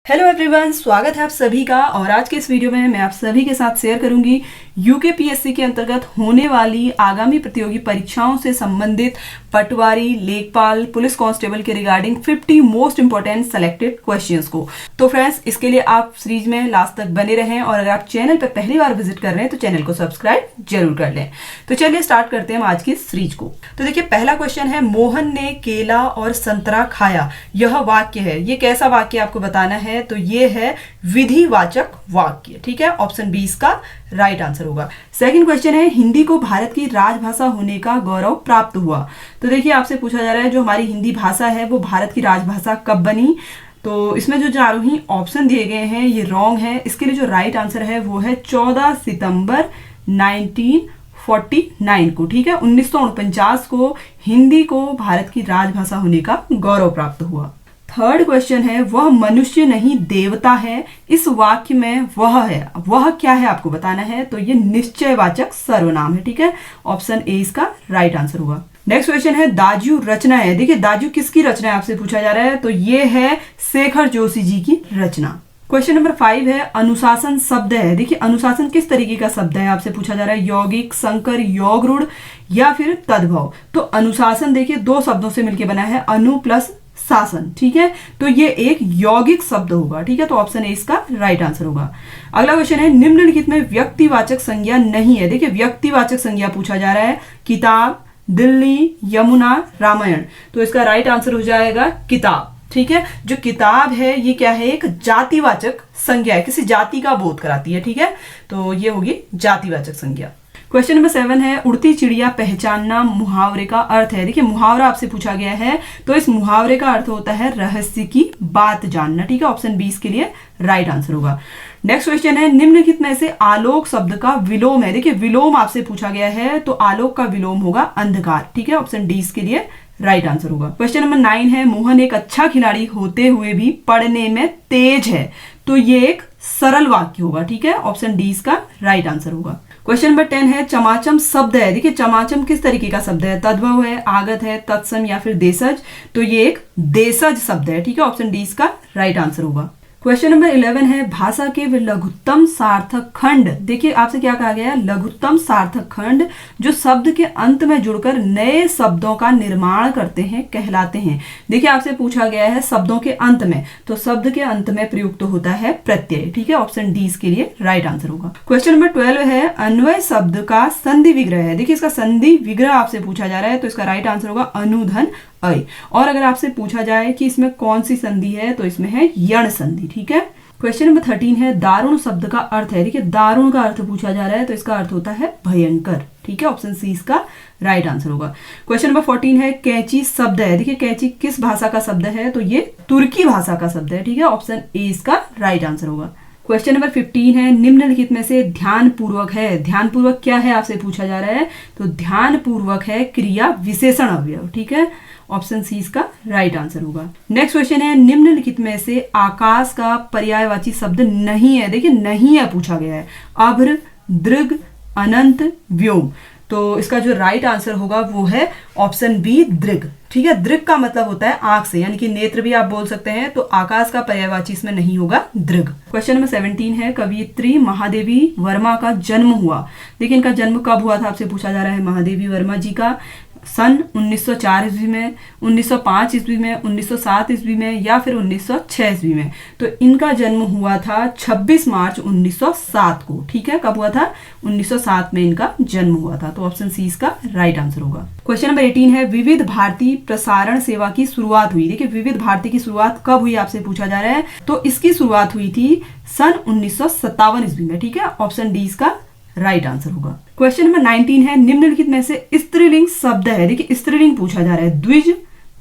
Hello everyone, स्वागत है आप सभी का। और आज के इस वीडियो में मैं आप सभी के साथ शेयर करूंगी यूकेपीएससी के अंतर्गत होने वाली आगामी प्रतियोगी परीक्षाओं से संबंधित पटवारी, लेखपाल, पुलिस कांस्टेबल के regarding 50 most important selected questions को। तो फ्रेंड्स, इसके लिए आप सीरीज में लास्ट तक बने रहें और अगर आप चैनल पर पहली बार विजिट कर रहे हैं तो चैनल को सब्सक्राइब जरूर कर लें। तो चलिए स्टार्ट करते हैं आज की सीरीज को। तो देखिए, पहला क्वेश्चन है, मोहन ने केला और संतरा खाया। यह वाक्य है, ये कैसा वाक्य आपको बताना है। तो ये है विधिवाचक वाक्य। ठीक है, ऑप्शन बी इसका राइट आंसर होगा। सेकंड क्वेश्चन है, हिंदी को भारत की राजभाषा होने का गौरव प्राप्त हुआ। तो देखिए, आपसे पूछा जा रहा है जो हमारी हिंदी भाषा है वो भारत की राजभाषा कब बनी। तो इसमें जो चारों ही ऑप्शन दिए गए हैं ये रॉन्ग है। इसके लिए जो राइट आंसर है वो है 14 सितंबर 1949 को। ठीक है, 1949 को हिंदी को भारत की राजभाषा होने का गौरव प्राप्त हुआ। थर्ड क्वेश्चन है, वह मनुष्य नहीं देवता है। इस वाक्य में वह है, वह क्या है आपको बताना है। तो ये निश्चयवाचक सर्वनाम है। ठीक है, ऑप्शन ए इसका राइट आंसर होगा। नेक्स्ट क्वेश्चन है, दाजू रचना है। देखिए, दाजू किसकी रचना है आपसे पूछा जा रहा है। तो ये है शेखर जोशी जी की रचना। क्वेश्चन नंबर 5 है, अनुशासन शब्द है। देखिए, अनुशासन किस तरीके का शब्द है आपसे पूछा जा रहा है। यौगिक, संकर, योग रूढ़ या फिर तद्भव। तो अनुशासन देखिए दो शब्दों से मिलकर बना है, अनु प्लस शासन। ठीक है, तो ये एक यौगिक शब्द होगा। ठीक है, तो ऑप्शन ए इसका राइट आंसर होगा। अगला क्वेश्चन है, निम्नलिखित में व्यक्तिवाचक संज्ञा नहीं है। देखिए, व्यक्तिवाचक संज्ञा पूछा जा रहा है, किताब, दिल्ली, यमुना, रामायण। तो इसका राइट आंसर हो जाएगा किताब। ठीक है, जो किताब है ये क्या है, एक जातिवाचक संज्ञा है, किसी जाति का बोध कराती है। ठीक है, तो ये होगी जातिवाचक संज्ञा। क्वेश्चन नंबर 7 है, उड़ती चिड़िया पहचानना मुहावरे का अर्थ है। देखिए, मुहावरा आपसे पूछा गया है तो इस मुहावरे का अर्थ होता है रहस्य की बात जानना। ठीक है, ऑप्शन बी इसके लिए राइट आंसर होगा। नेक्स्ट क्वेश्चन है, निम्नलिखित में से आलोक शब्द का विलोम है। देखिए, विलोम आपसे पूछा गया है तो आलोक का विलोम होगा अंधकार। ठीक है, ऑप्शन डी इसके लिए राइट आंसर होगा। क्वेश्चन नंबर 9 है, मोहन एक अच्छा खिलाड़ी होते हुए भी पढ़ने में तेज है। तो ये एक सरल वाक्य होगा। ठीक है, ऑप्शन डी इसका राइट आंसर होगा। क्वेश्चन नंबर 10 है, चमाचम शब्द है। देखिए, चमाचम किस तरीके का शब्द है, तद्भव है, आगत है, तत्सम या फिर देशज। तो ये एक देशज शब्द है। ठीक है, ऑप्शन डी इसका राइट आंसर होगा। क्वेश्चन नंबर 11 है, भाषा के लघुत्तम सार्थक खंड। देखिए, आपसे क्या कहा गया है, लघुत्तम सार्थक खंड जो शब्द के अंत में जुड़कर नए शब्दों का निर्माण करते हैं कहलाते हैं। देखिए, आपसे पूछा गया है शब्दों के अंत में, तो शब्द के अंत में प्रयुक्त होता है प्रत्यय। ठीक है, ऑप्शन डी इसके लिए राइट आंसर होगा। क्वेश्चन नंबर 12 है, अन्वय शब्द का संधि विग्रह है। देखिए, इसका संधि विग्रह आपसे पूछा जा रहा है तो इसका राइट आंसर होगा अनुधन अय। और अगर आपसे पूछा जाए कि इसमें कौन सी संधि है तो इसमें है यण संधि। ठीक है, क्वेश्चन नंबर 13 है, दारुण शब्द का अर्थ है। देखिए, दारुण का अर्थ पूछा जा रहा है तो इसका अर्थ होता है भयंकर। ठीक है, ऑप्शन सी इसका राइट आंसर होगा। क्वेश्चन नंबर 14 है, कैंची शब्द है। देखिए, कैंची किस भाषा का शब्द है तो ये तुर्की भाषा का शब्द है। ठीक है, ऑप्शन ए इसका राइट आंसर होगा। क्वेश्चन नंबर 15 है, निम्नलिखित में से ध्यान पूर्वक है। ध्यान पूर्वक क्या है आपसे पूछा जा रहा है। तो ध्यान पूर्वक है क्रिया विशेषण अवयव। ठीक है, ऑप्शन सी इसका राइट आंसर होगा। नेक्स्ट क्वेश्चन है, निम्नलिखित में से आकाश का पर्यायवाची शब्द नहीं है। देखिए, नहीं है पूछा गया है, अभ्र, दृग, अनंत, व्योम। तो इसका जो राइट आंसर होगा वो है ऑप्शन बी दृग। ठीक है, दृग का मतलब होता है आंख से, यानी कि नेत्र भी आप बोल सकते हैं। तो आकाश का पर्यायवाची इसमें नहीं होगा दृग। क्वेश्चन नंबर 17 है, कवयित्री महादेवी वर्मा का जन्म हुआ। देखिए, इनका जन्म कब हुआ था आपसे पूछा जा रहा है महादेवी वर्मा जी का। सन 1904 ईस्वी में, 1905 ईस्वी में, 1907 ईस्वी में या फिर 1906 ईस्वी में। तो इनका जन्म हुआ था 26 मार्च 1907 को। ठीक है, कब हुआ था, 1907 में इनका जन्म हुआ था। तो ऑप्शन सी इसका राइट आंसर होगा। क्वेश्चन नंबर 18 है, विविध भारती प्रसारण सेवा की शुरुआत हुई। देखिए, विविध भारती की शुरुआत कब हुई आपसे पूछा जा रहा है। तो इसकी शुरुआत हुई थी सन 1957 ईस्वी में। ठीक है, ऑप्शन डी इसका राइट आंसर होगा। क्वेश्चन नंबर 19 है, निम्नलिखित में से स्त्रीलिंग शब्द है। देखिए, स्त्रीलिंग पूछा जा रहा है, द्विज,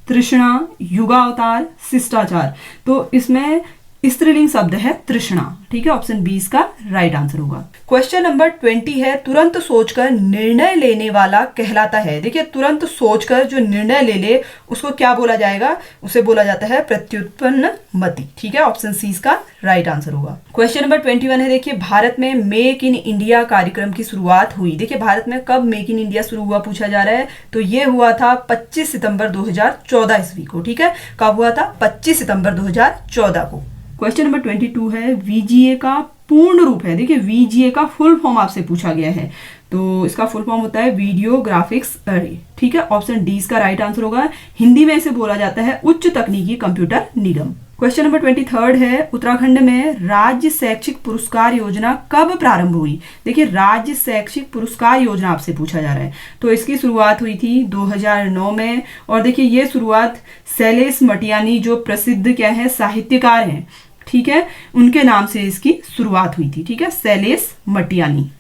तृष्णा, युगावतार, शिष्टाचार। तो इसमें स्त्रीलिंग शब्द है तृष्णा। ठीक है, ऑप्शन बी इसका राइट आंसर होगा। क्वेश्चन नंबर 20 है, तुरंत सोचकर निर्णय लेने वाला कहलाता है। देखिए, तुरंत सोचकर जो निर्णय ले ले उसको क्या बोला जाएगा, उसे बोला जाता है प्रत्युत्पन्न मति। ठीक है, ऑप्शन सी इसका राइट आंसर होगा। क्वेश्चन नंबर 21 है, देखिए, भारत में मेक इन इंडिया कार्यक्रम की शुरुआत हुई। देखिए, भारत में कब मेक इन इंडिया शुरू हुआ पूछा जा रहा है। तो ये हुआ था 25 सितंबर 2014 ईस्वी को। ठीक है, कब हुआ था, 25 सितंबर 2014 को। क्वेश्चन नंबर 22 है वीजीए का पूर्ण रूप है। देखिए वीजीए का फुल फॉर्म आपसे पूछा गया है, तो इसका फुल फॉर्म होता है वीडियो ग्राफिक्स अरे। ठीक है, ऑप्शन डी इसका राइट आंसर होगा। हिंदी में इसे बोला जाता है उच्च तकनीकी कंप्यूटर निगम। क्वेश्चन नंबर 23 है उत्तराखंड में राज्य शैक्षिक पुरस्कार योजना कब प्रारंभ हुई। देखिए राज्य शैक्षिक पुरस्कार योजना आपसे पूछा जा रहा है, तो इसकी शुरुआत हुई थी 2009 में। और देखिए ये शुरुआत शैलेश मटियानी जो प्रसिद्ध क्या है साहित्यकार हैं, ठीक है, उनके नाम से इसकी शुरुआत हुई थी। ठीक है, शैलेश मटियानी।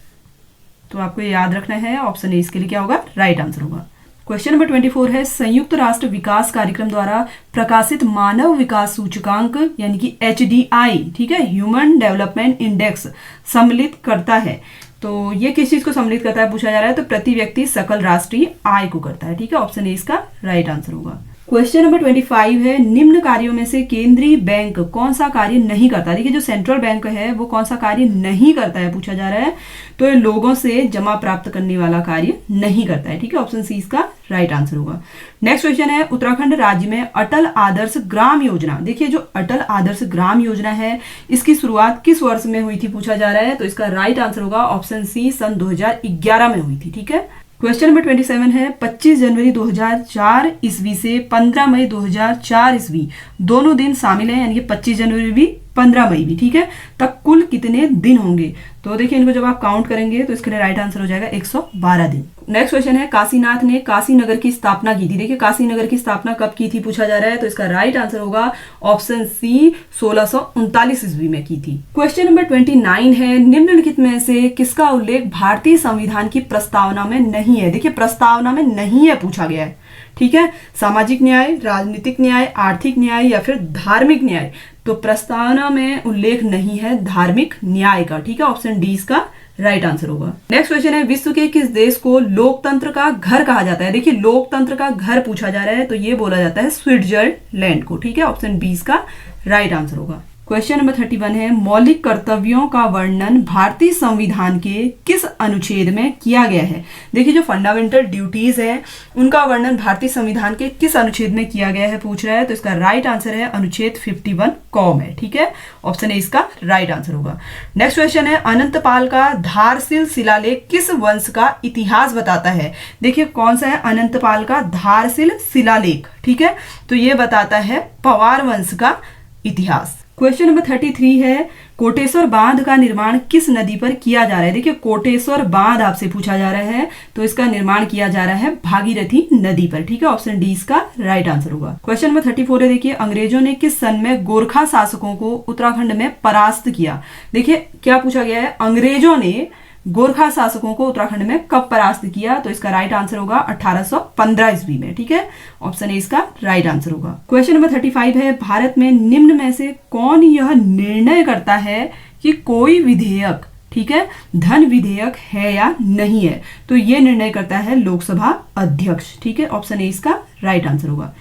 तो आपको ये याद रखना है, ऑप्शन ए इसके लिए क्या होगा, राइट आंसर होगा। क्वेश्चन नंबर 24 है संयुक्त राष्ट्र विकास कार्यक्रम द्वारा प्रकाशित मानव विकास सूचकांक यानी कि HDI, ठीक है, ह्यूमन डेवलपमेंट इंडेक्स सम्मिलित करता है। तो ये किस चीज को सम्मिलित करता है पूछा जा रहा है, तो प्रति व्यक्ति सकल राष्ट्रीय आय को करता है। ठीक है, ऑप्शन ए इसका राइट आंसर होगा। क्वेश्चन नंबर 25 है निम्न कार्यों में से केंद्रीय बैंक कौन सा कार्य नहीं करता। देखिए जो सेंट्रल बैंक है वो कौन सा कार्य नहीं करता है पूछा जा रहा है, तो ये लोगों से जमा प्राप्त करने वाला कार्य नहीं करता है। ठीक है, ऑप्शन सी इसका राइट आंसर होगा। नेक्स्ट क्वेश्चन है उत्तराखंड राज्य में अटल आदर्श ग्राम योजना। देखिए जो अटल आदर्श ग्राम योजना है इसकी शुरुआत किस वर्ष में हुई थी पूछा जा रहा है, तो इसका राइट आंसर होगा ऑप्शन सी सन 2011 में हुई थी। ठीक है, क्वेश्चन नंबर 27 है 25 जनवरी 2004 ईस्वी से 15 मई 2004 ईस्वी दोनों दिन शामिल हैं, यानी कि 25 जनवरी भी 15 मई भी, ठीक है, तब कुल कितने दिन होंगे। तो देखिए इनको जब आप काउंट करेंगे तो इसके लिए राइट आंसर हो जाएगा 112 दिन। नेक्स्ट क्वेश्चन है काशीनाथ ने काशी नगर की स्थापना की थी। देखिए काशी नगर की स्थापना कब की थी पूछा जा रहा है, तो इसका राइट आंसर होगा ऑप्शन सी 1639 ईस्वी में की थी। क्वेश्चन नंबर 29 है निम्नलिखित में से किसका उल्लेख भारतीय संविधान की प्रस्तावना में नहीं है। देखिए प्रस्तावना में नहीं है पूछा गया है, ठीक है, सामाजिक न्याय, राजनीतिक न्याय, आर्थिक न्याय या फिर धार्मिक न्याय। तो प्रस्तावना में उल्लेख नहीं है धार्मिक न्याय का। ठीक है, ऑप्शन डी इसका राइट आंसर होगा। नेक्स्ट क्वेश्चन है विश्व के किस देश को लोकतंत्र का घर कहा जाता है। देखिए लोकतंत्र का घर पूछा जा रहा है, तो ये बोला जाता है स्विट्जरलैंड को। ठीक है, ऑप्शन बी इसका राइट आंसर होगा। क्वेश्चन नंबर 31 है मौलिक कर्तव्यों का वर्णन भारतीय संविधान के किस अनुच्छेद में किया गया है। देखिए जो फंडामेंटल ड्यूटीज है उनका वर्णन भारतीय संविधान के किस अनुच्छेद में किया गया है पूछ रहा है, तो इसका राइट आंसर है अनुच्छेद 51 क में। ठीक है, ऑप्शन ए इसका राइट आंसर होगा। नेक्स्ट क्वेश्चन है अनंतपाल का धारशिल शिलालेख किस वंश का इतिहास बताता है। देखिए कौन सा है अनंतपाल का धारशिल शिलालेख, ठीक है, तो ये बताता है पवार वंश का इतिहास। क्वेश्चन नंबर 33 है कोटेश्वर बांध का निर्माण किस नदी पर किया जा रहा है। देखिए कोटेश्वर बांध आपसे पूछा जा रहा है, तो इसका निर्माण किया जा रहा है भागीरथी नदी पर। ठीक है, ऑप्शन डी इसका राइट आंसर होगा। क्वेश्चन नंबर 34 है देखिए अंग्रेजों ने किस सन में गोरखा शासकों को उत्तराखंड में परास्त किया। देखिए क्या पूछा गया है, अंग्रेजों ने गोरखा शासकों को उत्तराखंड में कब परास्त किया, तो इसका राइट आंसर होगा 1815 ईस्वी में। ठीक है, ऑप्शन ए इसका राइट आंसर होगा। क्वेश्चन नंबर 35 है भारत में निम्न में से कौन यह निर्णय करता है कि कोई विधेयक, ठीक है, धन विधेयक है या नहीं है, तो ये निर्णय करता है लोकसभा अध्यक्ष। ठीक है, ऑप्शन ए इसका राइट आंसर होगा।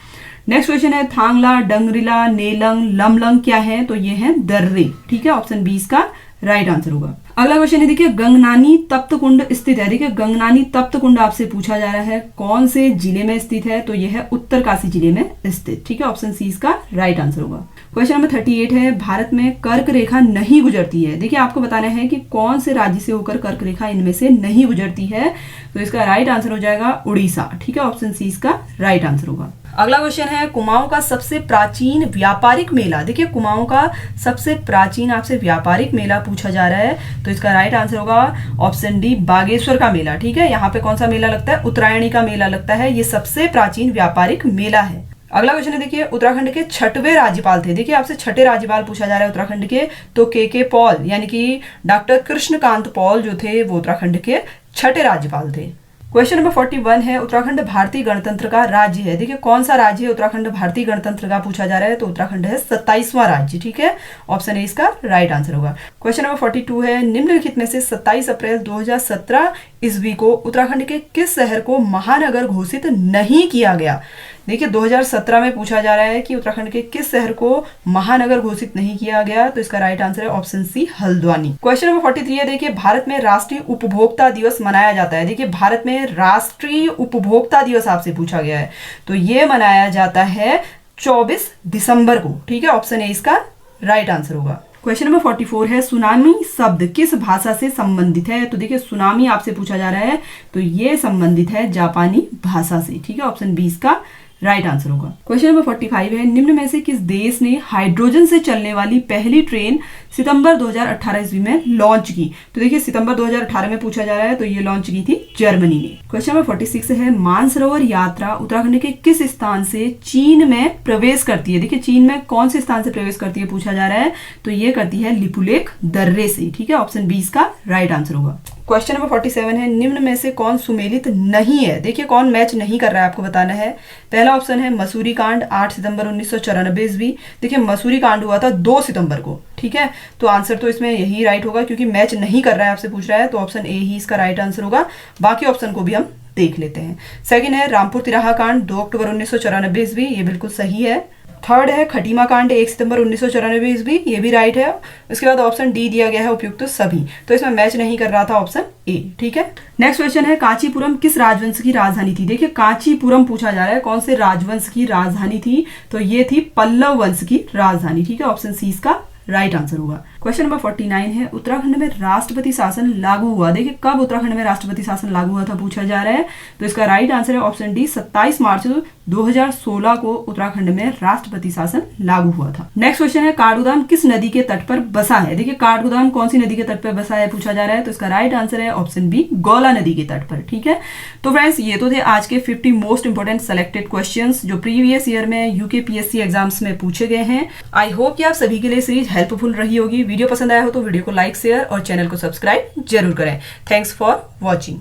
नेक्स्ट क्वेश्चन है थांगला, डंगरिला, नेलंग, लमलंग क्या है, तो ये है दर्रे। ठीक है, ऑप्शन बी इसका राइट आंसर होगा। अगला क्वेश्चन है देखिए गंगनानी तप्त कुंड स्थित है। देखिए गंगनानी तप्त कुंड आपसे पूछा जा रहा है कौन से जिले में स्थित है, तो यह है उत्तरकाशी जिले में स्थित। ठीक है, ऑप्शन सी इसका राइट आंसर होगा। क्वेश्चन नंबर 38 है भारत में कर्क रेखा नहीं गुजरती है। देखिए आपको बताना है कि कौन से राज्य से होकर कर्क रेखा इनमें से नहीं गुजरती है, तो इसका राइट आंसर हो जाएगा उड़ीसा। ठीक है, ऑप्शन सी इसका राइट आंसर होगा। अगला क्वेश्चन है कुमाऊं का सबसे प्राचीन व्यापारिक मेला। देखिए कुमाऊं का सबसे प्राचीन आपसे व्यापारिक मेला पूछा जा रहा है, तो इसका राइट आंसर होगा ऑप्शन डी बागेश्वर का मेला। ठीक है, यहाँ पे कौन सा मेला लगता है, उत्तरायणी का मेला लगता है, ये सबसे प्राचीन व्यापारिक मेला है। अगला क्वेश्चन है देखिए उत्तराखंड के छठवें राज्यपाल थे। देखिए आपसे छठे राज्यपाल पूछा जा रहा है उत्तराखंड के, तो के पॉल यानी कि डॉक्टर कृष्णकांत पॉल जो थे वो उत्तराखंड के छठे राज्यपाल थे। क्वेश्चन नंबर 41 है उत्तराखंड भारतीय गणतंत्र का राज्य है। देखिए कौन सा राज्य है उत्तराखंड भारतीय गणतंत्र का पूछा जा रहा है, तो उत्तराखंड है 27वां राज्य। ठीक है, ऑप्शन ए इसका राइट आंसर होगा। क्वेश्चन नंबर 42 है निम्नलिखित में से 27 अप्रैल 2017 ईस्वी को उत्तराखंड के किस शहर को महानगर घोषित नहीं किया गया। देखिए 2017 में पूछा जा रहा है कि उत्तराखंड के किस शहर को महानगर घोषित नहीं किया गया, तो इसका राइट आंसर है option C Haldwani. Question number 43 है देखिए भारत में राष्ट्रीय उपभोक्ता दिवस मनाया जाता है। देखिए भारत में राष्ट्रीय उपभोक्ता दिवस आपसे पूछा गया है, तो ये मनाया जाता है 24 दिसंबर को। ठीक है, ऑप्शन ए इसका राइट आंसर होगा। क्वेश्चन नंबर 44 है सुनामी शब्द किस भाषा से संबंधित है। तो देखिए सुनामी आपसे पूछा जा रहा है तो ये संबंधित है जापानी भाषा से, ठीक है, ऑप्शन 20 का राइट आंसर होगा। क्वेश्चन नंबर 45 है निम्न में से किस देश ने हाइड्रोजन से चलने वाली पहली ट्रेन सितंबर 2018 ईस्वी में लॉन्च की। तो देखिए सितंबर 2018 में पूछा जा रहा है तो ये लॉन्च की थी जर्मनी ने। क्वेश्चन नंबर 46 है मानसरोवर यात्रा उत्तराखंड के किस स्थान से चीन में प्रवेश करती है। देखिए चीन में कौन से स्थान से प्रवेश करती है पूछा जा रहा है तो ये करती है लिपुलेख दर्रे से, ठीक है, ऑप्शन 20 का राइट आंसर होगा। क्वेश्चन नंबर 47 है निम्न में से कौन सुमेलित नहीं है। देखिए कौन मैच नहीं कर रहा है आपको बताना है। पहला ऑप्शन है मसूरी कांड 8 सितंबर 1994 ईस्वी। देखिए मसूरी कांड हुआ था 2 सितंबर को, ठीक है, तो आंसर तो इसमें यही राइट होगा क्योंकि मैच नहीं कर रहा है आपसे पूछ रहा है तो ऑप्शन ए ही इसका राइट आंसर होगा। बाकी ऑप्शन को भी हम देख लेते हैं। सेकंड है रामपुर तिराहा कांड 2 अक्टूबर 1994 ईस्वी, ये बिल्कुल सही है। थर्ड है खटीमा कांड 1 सितंबर 1994 ईस्वी, ये भी राइट है। उसके बाद ऑप्शन डी दिया गया है उपयुक्त सभी, तो इसमें मैच नहीं कर रहा था ऑप्शन ए, ठीक है। नेक्स्ट क्वेश्चन है कांचीपुरम किस राजवंश की राजधानी थी। देखिए कांचीपुरम पूछा जा रहा है कौन से राजवंश की राजधानी थी तो ये थी पल्लव वंश की राजधानी, ठीक है, ऑप्शन सी इसका राइट आंसर होगा। क्वेश्चन नंबर 49 है उत्तराखंड में राष्ट्रपति शासन लागू हुआ। देखिए कब उत्तराखंड में राष्ट्रपति शासन लागू हुआ था पूछा जा रहा है तो इसका राइट आंसर है ऑप्शन डी 27 मार्च 2016 को उत्तराखंड में राष्ट्रपति शासन लागू हुआ था। नेक्स्ट क्वेश्चन है काठगोदाम किस नदी के तट पर बसा है। देखिए काठगोदाम कौन सी नदी के तट पर बसा है पूछा जा रहा है तो इसका राइट आंसर है ऑप्शन बी गौला नदी के तट पर, ठीक है। तो फ्रेंड्स ये तो थे आज के 50 मोस्ट इंपोर्टेंट सेलेक्टेड क्वेश्चंस जो प्रीवियस ईयर में यूकेपीएससी एग्जाम्स में पूछे गए हैं। आई होप कि आप सभी के लिए सीरीज हेल्पफुल रही होगी। वीडियो पसंद आया हो तो वीडियो को लाइक शेयर और चैनल को सब्सक्राइब जरूर करें। Thanks for watching.